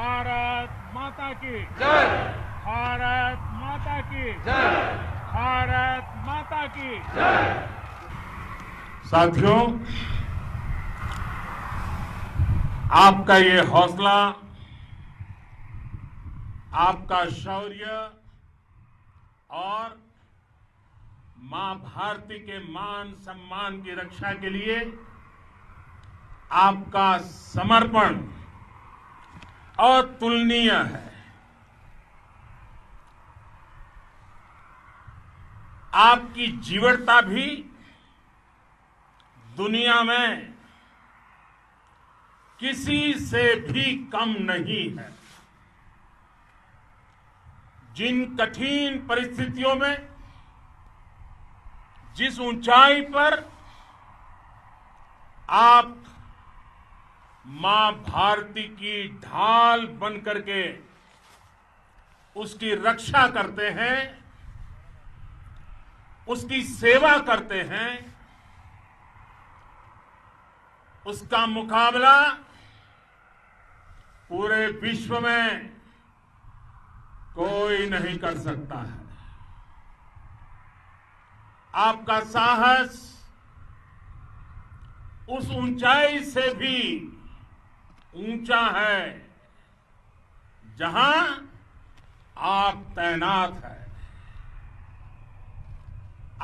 भारत माता की जय। भारत माता की जय। भारत माता की जय। साथियों, आपका ये हौसला, आपका शौर्य और मां भारती के मान सम्मान की रक्षा के लिए आपका समर्पण अतुलनीय है। आपकी जीवटता भी दुनिया में किसी से भी कम नहीं है। जिन कठिन परिस्थितियों में, जिस ऊंचाई पर आप मां भारती की ढाल बन करके उसकी रक्षा करते हैं, उसकी सेवा करते हैं, उसका मुकाबला पूरे विश्व में कोई नहीं कर सकता है। आपका साहस उस ऊंचाई से भी ऊंचा है जहां आप तैनात हैं।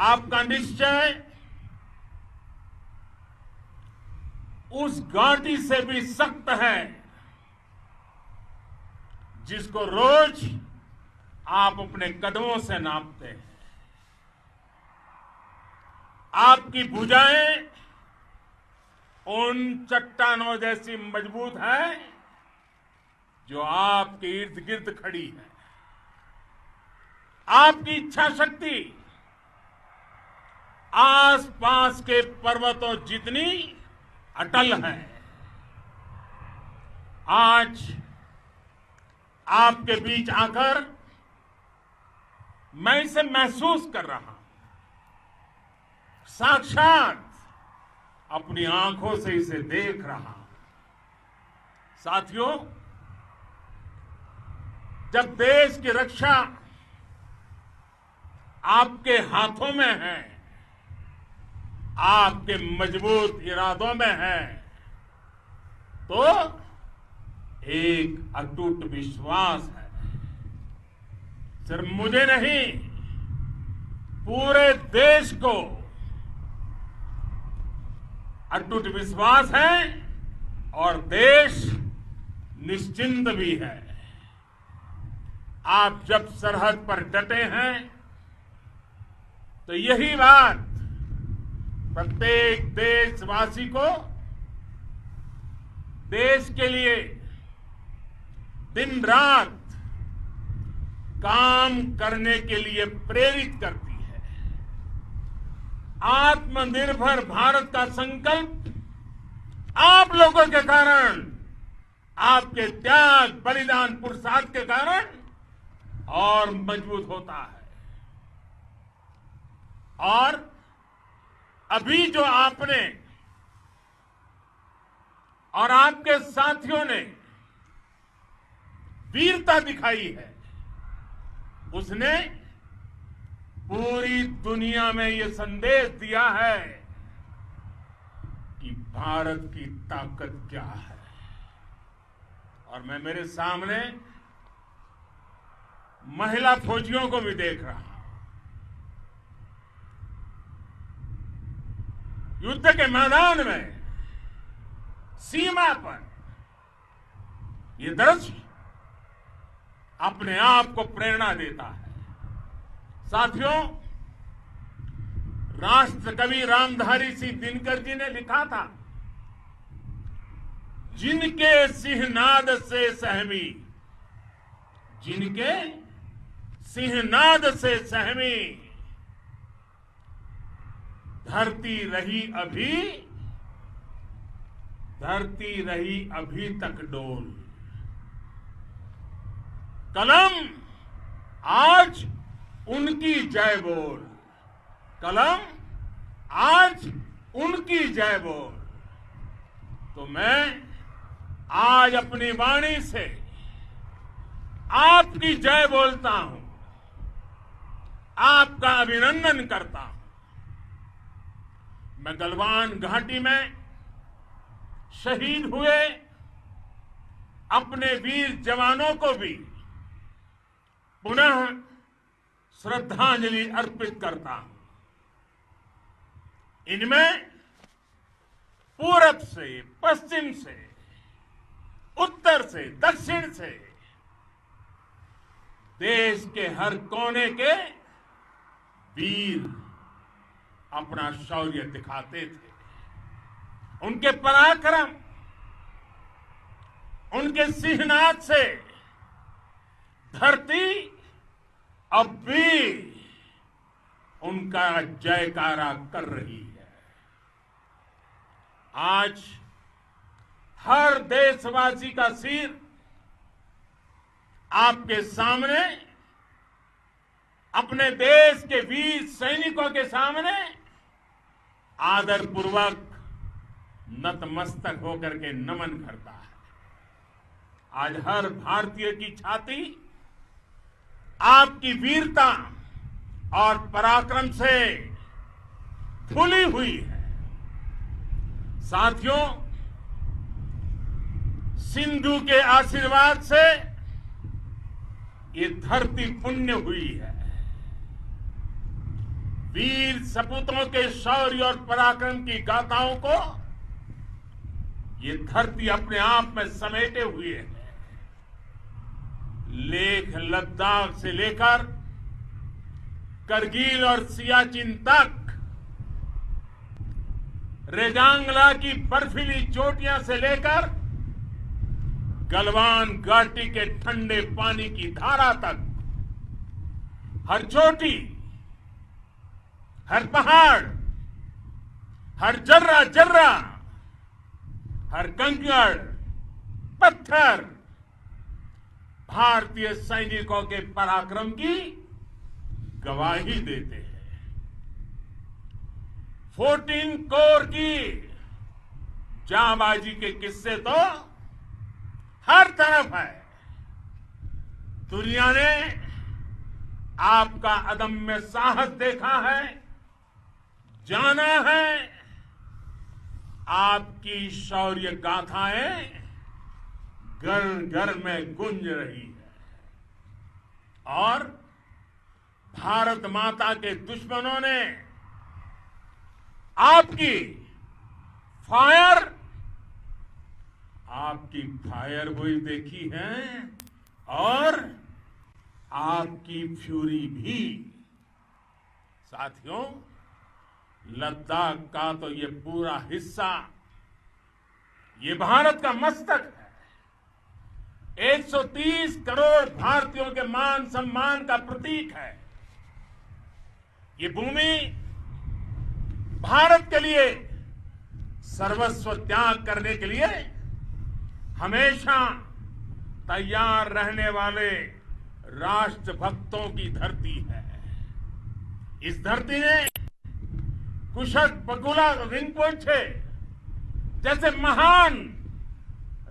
आपका निश्चय उस घाटी से भी सख्त है जिसको रोज आप अपने कदमों से नापते हैं। आपकी भुजाएं उन चट्टानों जैसी मजबूत है जो आपके इर्द गिर्द खड़ी है। आपकी इच्छा शक्ति आसपास के पर्वतों जितनी अटल है। आज आपके बीच आकर मैं इसे महसूस कर रहा हूं, साक्षात अपनी आंखों से इसे देख रहा हूं। साथियों, जब देश की रक्षा आपके हाथों में है, आपके मजबूत इरादों में है, तो एक अटूट विश्वास है। सिर्फ मुझे नहीं, पूरे देश को अटूट विश्वास है और देश निश्चिंत भी है। आप जब सरहद पर डटे हैं तो यही बात प्रत्येक देशवासी को देश के लिए दिन रात काम करने के लिए प्रेरित करती है। आत्मनिर्भर भारत का संकल्प आप लोगों के कारण, आपके त्याग, बलिदान, पुरुषार्थ के कारण और मजबूत होता है। और अभी जो आपने और आपके साथियों ने वीरता दिखाई है, उसने पूरी दुनिया में यह संदेश दिया है कि भारत की ताकत क्या है। और मैं मेरे सामने महिला फौजियों को भी देख रहा हूं। युद्ध के मैदान में, सीमा पर यह दृश्य अपने आप को प्रेरणा देता है। साथियों, राष्ट्र कवि रामधारी सिंह दिनकर जी ने लिखा था, जिनके सिंहनाद से सहमी, जिनके सिंहनाद से सहमी, धरती रही अभी तक डोल। कलम आज उनकी जय बोल, कलम आज उनकी जय बोल। तो मैं आज अपनी वाणी से आपकी जय बोलता हूं, आपका अभिनंदन करता हूं। मैं गलवान घाटी में शहीद हुए अपने वीर जवानों को भी पुनः श्रद्धांजलि अर्पित करता हूं। इनमें पूरब से, पश्चिम से, उत्तर से, दक्षिण से देश के हर कोने के वीर अपना शौर्य दिखाते थे। उनके पराक्रम, उनके सिंहनाद से धरती अब भी उनका जयकारा कर रही है। आज हर देशवासी का सिर आपके सामने, अपने देश के वीर सैनिकों के सामने आदरपूर्वक नतमस्तक होकर के नमन करता है। आज हर भारतीय की छाती आपकी वीरता और पराक्रम से फूली हुई है। साथियों, सिंधु के आशीर्वाद से ये धरती पुण्य हुई है। वीर सपूतों के शौर्य और पराक्रम की गाथाओं को ये धरती अपने आप में समेटे हुए है। लेह लद्दाख से लेकर करगिल और सियाचिन तक, रेजांगला की बर्फीली चोटियां से लेकर गलवान घाटी के ठंडे पानी की धारा तक, हर चोटी, हर पहाड़, हर जर्रा जर्रा, हर कंकड़ पत्थर भारतीय सैनिकों के पराक्रम की गवाही देते हैं। 14 कोर की जांबाजी के किस्से तो हर तरफ है। दुनिया ने आपका अदम्य साहस देखा है, जाना है। आपकी शौर्य गाथाएं घर घर में गूंज रही है और भारत माता के दुश्मनों ने आपकी फायर हुई देखी है और आपकी फ्यूरी भी। साथियों, लद्दाख का तो ये पूरा हिस्सा ये भारत का मस्तक है। 130 करोड़ भारतीयों के मान सम्मान का प्रतीक है। ये भूमि भारत के लिए सर्वस्व त्याग करने के लिए हमेशा तैयार रहने वाले राष्ट्रभक्तों की धरती है। इस धरती ने कुशक बकुला रिम्पोचे जैसे महान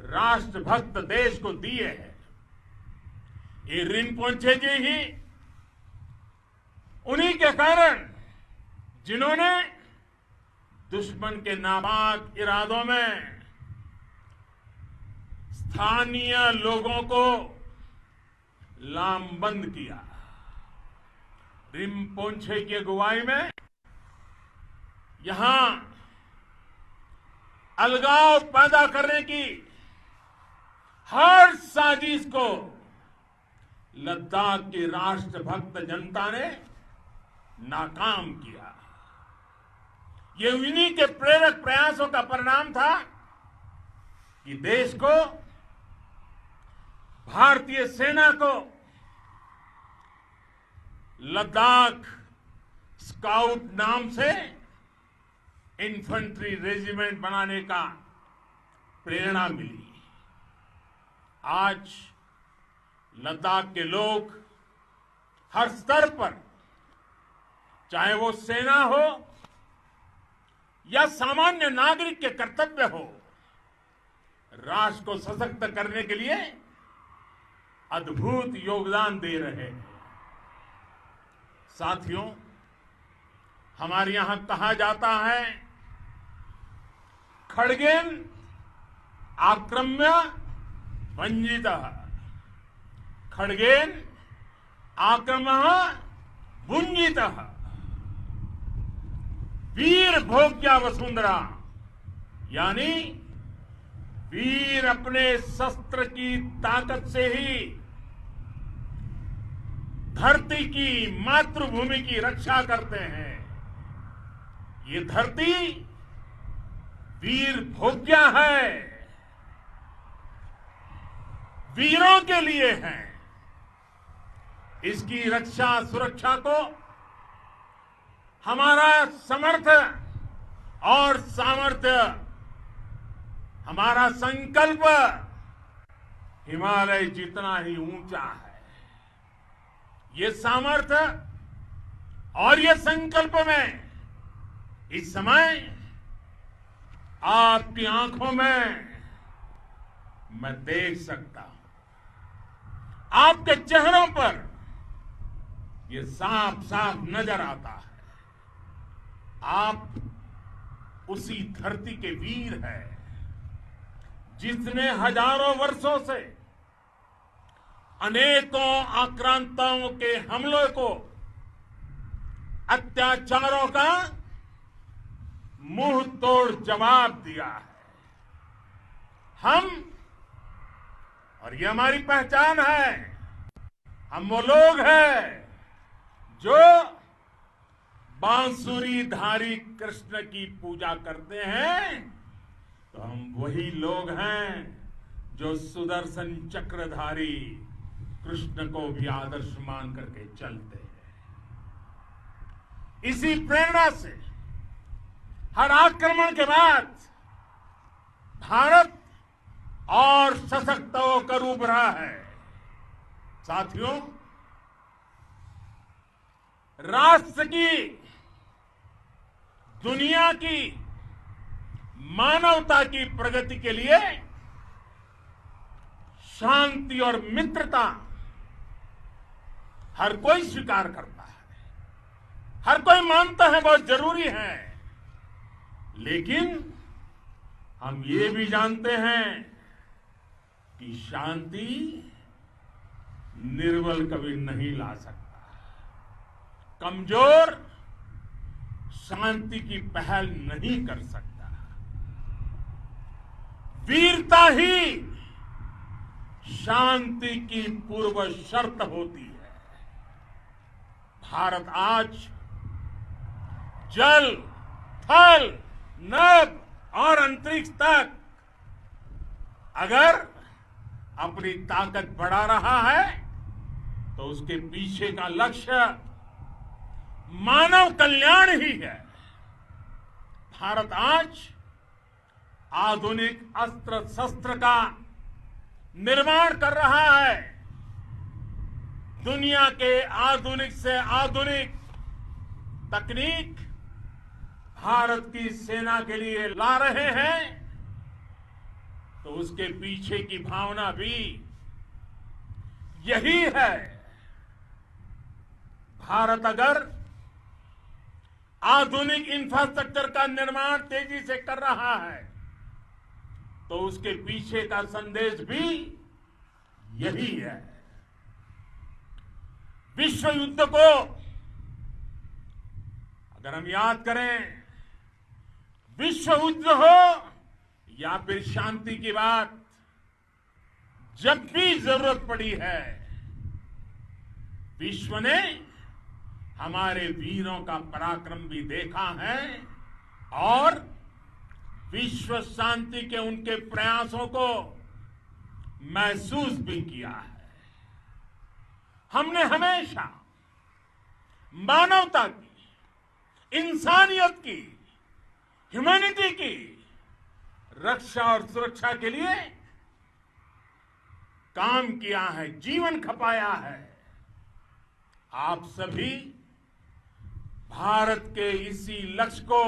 राष्ट्रभक्त देश को दिए हैं। ये रिम्पोचे जी ही उन्हीं के कारण जिन्होंने दुश्मन के नापाक इरादों में स्थानीय लोगों को लामबंद किया। रिम्पोचे की अगुवाई में यहां अलगाव पैदा करने की हर साजिश को लद्दाख की राष्ट्रभक्त जनता ने नाकाम किया। ये उन्हीं के प्रेरक प्रयासों का परिणाम था कि देश को, भारतीय सेना को लद्दाख स्काउट नाम से इन्फेंट्री रेजिमेंट बनाने का प्रेरणा मिली। आज लद्दाख के लोग हर स्तर पर, चाहे वो सेना हो या सामान्य नागरिक के कर्तव्य हो, राष्ट्र को सशक्त करने के लिए अद्भुत योगदान दे रहे हैं। साथियों, हमारे यहां कहा जाता है, खड्गेन आक्रम्य भंजितः, खड्गेन आक्रम्य भुंजितः, वीर भोग्या वसुंधरा, यानी वीर अपने शस्त्र की ताकत से ही धरती की, मातृभूमि की रक्षा करते हैं। ये धरती वीर भोग्या है, वीरों के लिए है। इसकी रक्षा सुरक्षा को हमारा समर्थ और सामर्थ्य, हमारा संकल्प हिमालय जितना ही ऊंचा है। ये सामर्थ्य और ये संकल्प में इस समय आपकी आंखों में मैं देख सकता हूं, आपके चेहरों पर ये साफ साफ नजर आता है। आप उसी धरती के वीर हैं जिसने हजारों वर्षों से अनेकों आक्रांताओं के हमलों को, अत्याचारों का मुंह तोड़ जवाब दिया है। हम, और ये हमारी पहचान है, हम वो लोग हैं जो बांसुरीधारी कृष्ण की पूजा करते हैं, तो हम वही लोग हैं जो सुदर्शन चक्रधारी कृष्ण को भी आदर्श मान करके चलते हैं। इसी प्रेरणा से हर आक्रमण के बाद भारत और सशक्त होकर उभरा है। साथियों, राष्ट्र की, दुनिया की, मानवता की प्रगति के लिए शांति और मित्रता हर कोई स्वीकार करता है, हर कोई मानता है बहुत जरूरी है। लेकिन हम ये भी जानते हैं कि शांति निर्बल कभी नहीं ला सकता। कमजोर शांति की पहल नहीं कर सकता। वीरता ही शांति की पूर्व शर्त होती है। भारत आज जल, थल, नभ और अंतरिक्ष तक अगर अपनी ताकत बढ़ा रहा है तो उसके पीछे का लक्ष्य मानव कल्याण ही है। भारत आज आधुनिक अस्त्र शस्त्र का निर्माण कर रहा है। दुनिया के आधुनिक से आधुनिक तकनीक भारत की सेना के लिए ला रहे हैं, तो उसके पीछे की भावना भी यही है। भारत अगर आधुनिक इंफ्रास्ट्रक्चर का निर्माण तेजी से कर रहा है तो उसके पीछे का संदेश भी यही है। विश्व युद्ध को अगर हम याद करें, विश्व युद्ध हो या फिर शांति की बात, जब भी जरूरत पड़ी है, विश्व ने हमारे वीरों का पराक्रम भी देखा है और विश्व शांति के उनके प्रयासों को महसूस भी किया है। हमने हमेशा मानवता की, इंसानियत की, ह्यूमैनिटी की रक्षा और सुरक्षा के लिए काम किया है, जीवन खपाया है। आप सभी भारत के इसी लक्ष्य को,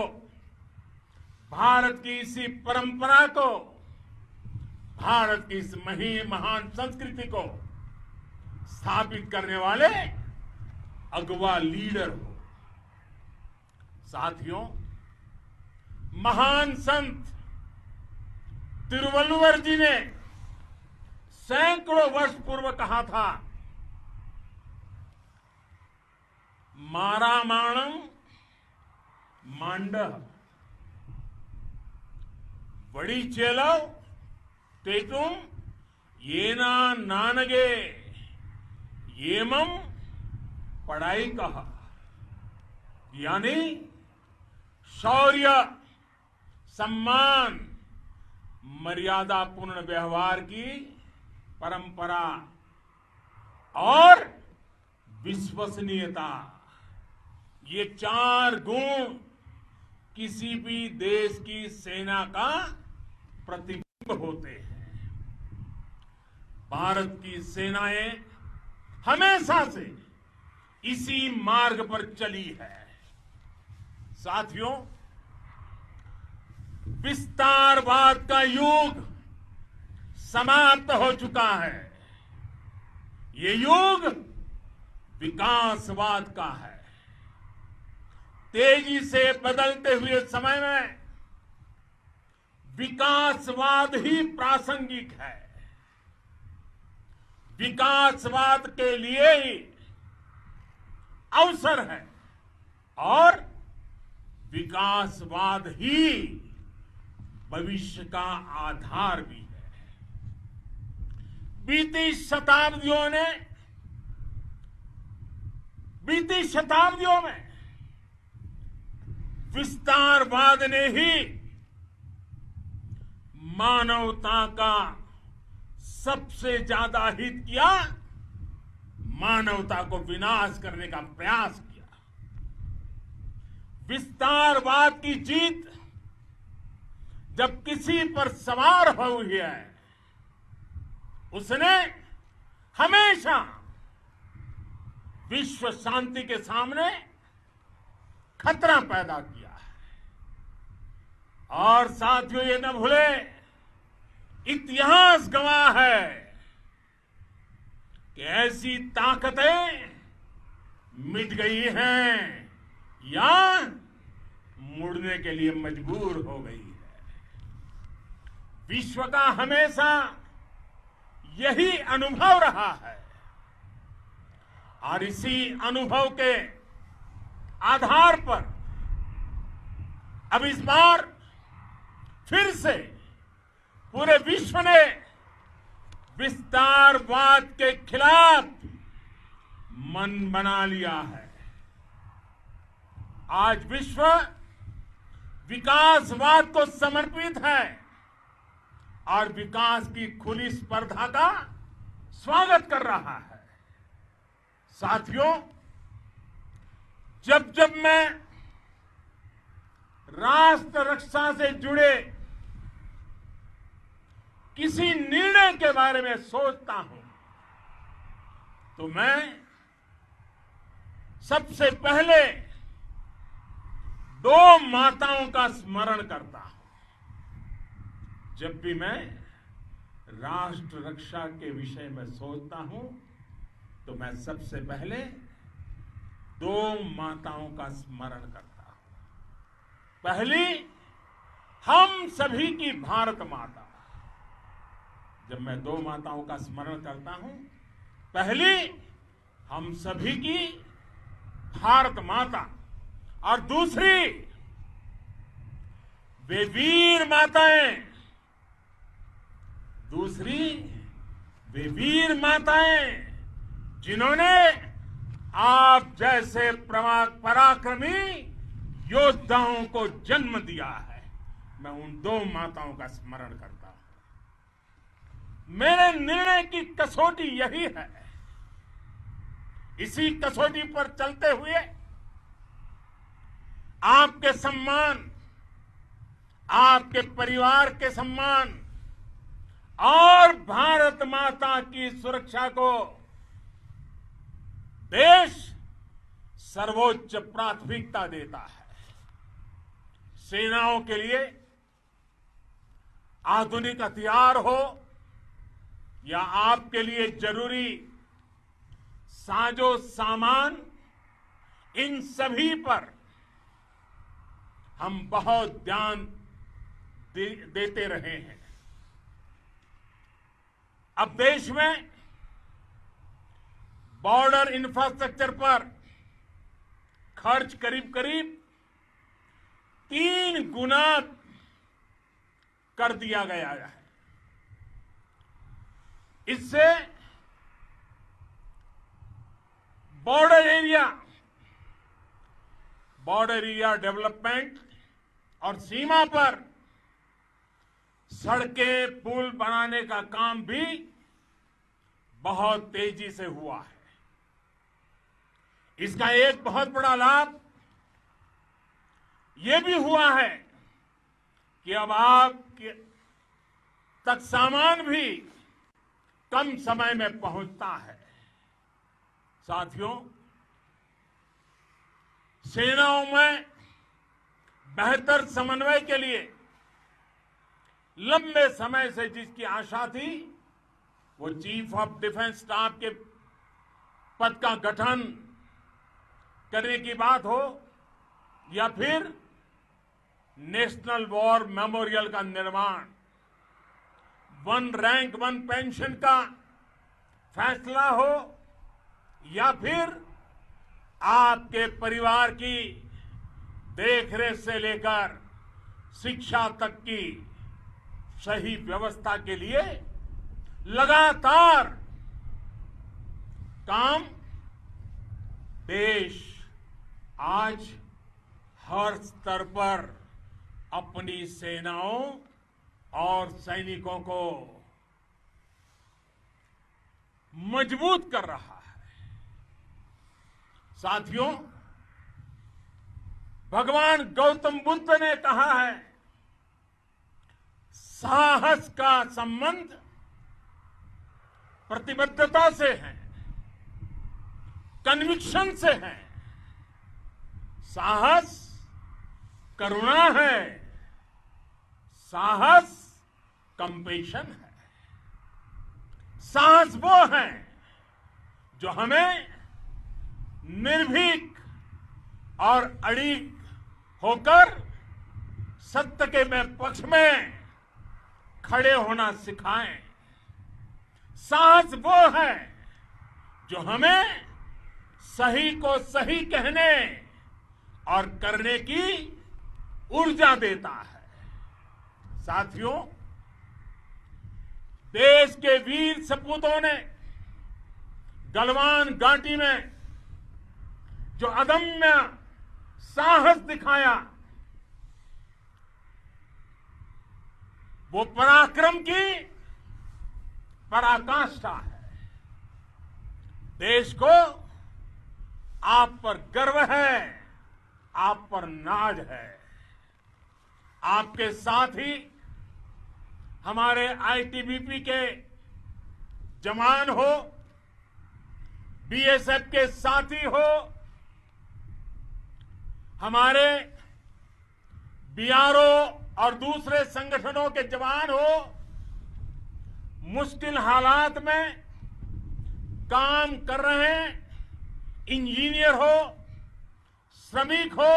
भारत की इसी परंपरा को, भारत की इस महान संस्कृति को स्थापित करने वाले अगवा लीडर हो। साथियों, महान संत तिरुवल्लुवर जी ने सैकड़ों वर्ष पूर्व कहा था, मारामाणम मांडह वड़ी चेलव तेतुम येना नानगे येमम पढ़ाई कहा। यानी शौर्य, सम्मान, मर्यादापूर्ण व्यवहार की परंपरा और विश्वसनीयता, ये 4 गुण किसी भी देश की सेना का प्रतिबिंब होते हैं। भारत की सेनाएं हमेशा से इसी मार्ग पर चली है। साथियों, विस्तारवाद का युग समाप्त हो चुका है। ये युग विकासवाद का है। तेजी से बदलते हुए समय में विकासवाद ही प्रासंगिक है। विकासवाद के लिए ही अवसर है और विकासवाद ही भविष्य का आधार भी है। बीती शताब्दियों में विस्तारवाद ने ही मानवता का सबसे ज्यादा हित किया, मानवता को विनाश करने का प्रयास किया। विस्तारवाद की जीत जब किसी पर सवार हुई है, उसने हमेशा विश्व शांति के सामने खतरा पैदा किया है। और साथियों, ये न भूले, इतिहास गवाह है कि ऐसी ताकतें मिट गई हैं या मुड़ने के लिए मजबूर हो गई है। विश्व का हमेशा यही अनुभव रहा है और इसी अनुभव के आधार पर अब इस बार फिर से पूरे विश्व ने विस्तारवाद के खिलाफ मन बना लिया है। आज विश्व विकासवाद को समर्पित है और विकास की खुली स्पर्धा का स्वागत कर रहा है। साथियों, जब जब मैं राष्ट्र रक्षा से जुड़े किसी निर्णय के बारे में सोचता हूं तो मैं सबसे पहले 2 माताओं का स्मरण करता हूं। जब भी मैं राष्ट्र रक्षा के विषय में सोचता हूं तो मैं सबसे पहले 2 माताओं का स्मरण करता हूं। पहली, हम सभी की भारत माता। जब मैं 2 माताओं का स्मरण करता हूं, पहली हम सभी की भारत माता और दूसरी वे वीर माताएं, जिन्होंने आप जैसे पराक्रमी योद्धाओं को जन्म दिया है। मैं उन 2 माताओं का स्मरण करता हूं। मेरे निर्णय की कसौटी यही है। इसी कसौटी पर चलते हुए आपके सम्मान, आपके परिवार के सम्मान और भारत माता की सुरक्षा को देश सर्वोच्च प्राथमिकता देता है। सेनाओं के लिए आधुनिक हथियार हो या आपके लिए जरूरी साजो सामान, इन सभी पर हम बहुत ध्यान देते रहे हैं। अब देश में बॉर्डर इंफ्रास्ट्रक्चर पर खर्च करीब करीब 3 गुना कर दिया गया है। इससे बॉर्डर एरिया डेवलपमेंट और सीमा पर सड़कें, पुल बनाने का काम भी बहुत तेजी से हुआ है। इसका एक बहुत बड़ा लाभ ये भी हुआ है कि अब आप तक सामान भी कम समय में पहुंचता है। साथियों, सेनाओं में बेहतर समन्वय के लिए लंबे समय से जिसकी आशा थी, वो चीफ ऑफ डिफेंस स्टाफ के पद का गठन करने की बात हो या फिर नेशनल वॉर मेमोरियल का निर्माण, 1 रैंक 1 पेंशन का फैसला हो या फिर आपके परिवार की देखरेख से लेकर शिक्षा तक की सही व्यवस्था के लिए लगातार काम, देश आज हर स्तर पर अपनी सेनाओं और सैनिकों को मजबूत कर रहा है। साथियों, भगवान गौतम बुद्ध ने कहा है, साहस का संबंध प्रतिबद्धता से है, कन्विक्शन से है। साहस करुणा है, साहस कंपेशन है। साहस वो है जो हमें निर्भीक और अड़िग होकर सत्य के पक्ष में खड़े होना सिखाएं। साहस वो है जो हमें सही को सही कहने और करने की ऊर्जा देता है। साथियों, देश के वीर सपूतों ने गलवान घाटी में जो अदम्य साहस दिखाया, वो पराक्रम की पराकाष्ठा है। देश को आप पर गर्व है, आप पर नाज है। आपके साथ ही हमारे आईटीबीपी के जवान हो, बीएसएफ के साथी हो, हमारे बीआरओ और दूसरे संगठनों के जवान हो, मुश्किल हालात में काम कर रहे हैं, इंजीनियर हो, श्रमिक हो,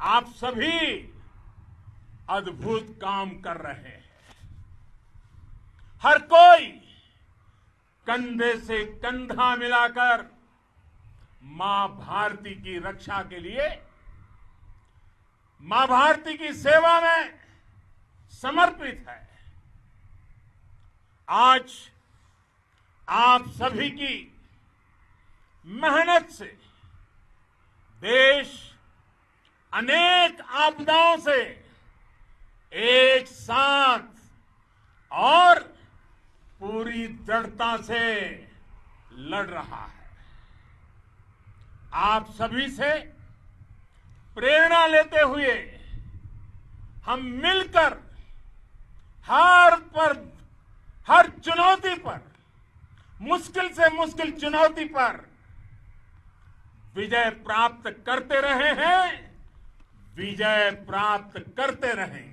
आप सभी अद्भुत काम कर रहे हैं। हर कोई कंधे से कंधा मिलाकर मां भारती की रक्षा के लिए, मां भारती की सेवा में समर्पित है। आज आप सभी की मेहनत से देश अनेक आपदाओं से एक साथ और पूरी दृढ़ता से लड़ रहा है। आप सभी से प्रेरणा लेते हुए हम मिलकर हर चुनौती पर, मुश्किल से मुश्किल चुनौती पर विजय प्राप्त करते रहे हैं, विजय प्राप्त करते रहेंगे।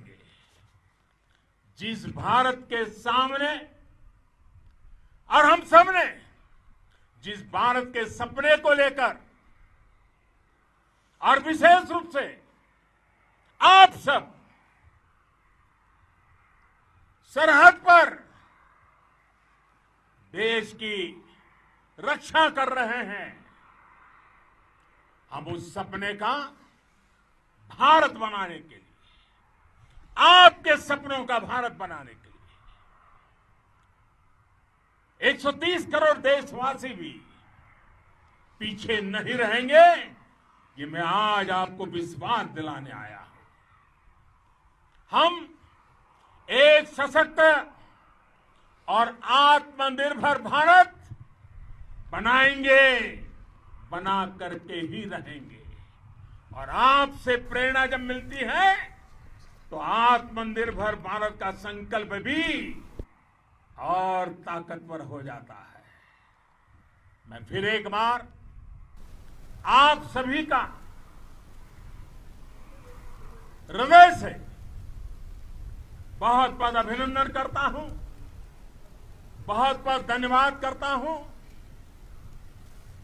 जिस भारत के सामने और हम सबने भारत के सपने को लेकर और विशेष रूप से आप सब सरहद पर देश की रक्षा कर रहे हैं। हम उस सपने का भारत बनाने के लिए, आपके सपनों का भारत बनाने के लिए 130 करोड़ देशवासी भी पीछे नहीं रहेंगे, ये मैं आज आपको विश्वास दिलाने आया हूं। हम एक सशक्त और आत्मनिर्भर भारत बनाएंगे, बना करके ही रहेंगे। और आपसे प्रेरणा जब मिलती है तो आत्मनिर्भर भारत का संकल्प भी और ताकतवर हो जाता है। मैं फिर एक बार आप सभी का हृदय से बहुत बहुत अभिनंदन करता हूं, बहुत बहुत धन्यवाद करता हूं।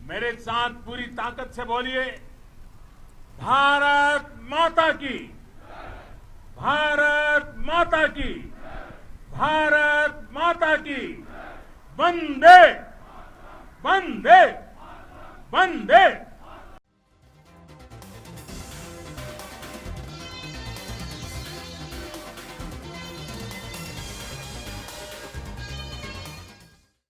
मेरे साथ पूरी ताकत से बोलिए, भारत माता की, भारत माता की, भारत माता की, वंदे वंदे वंदे।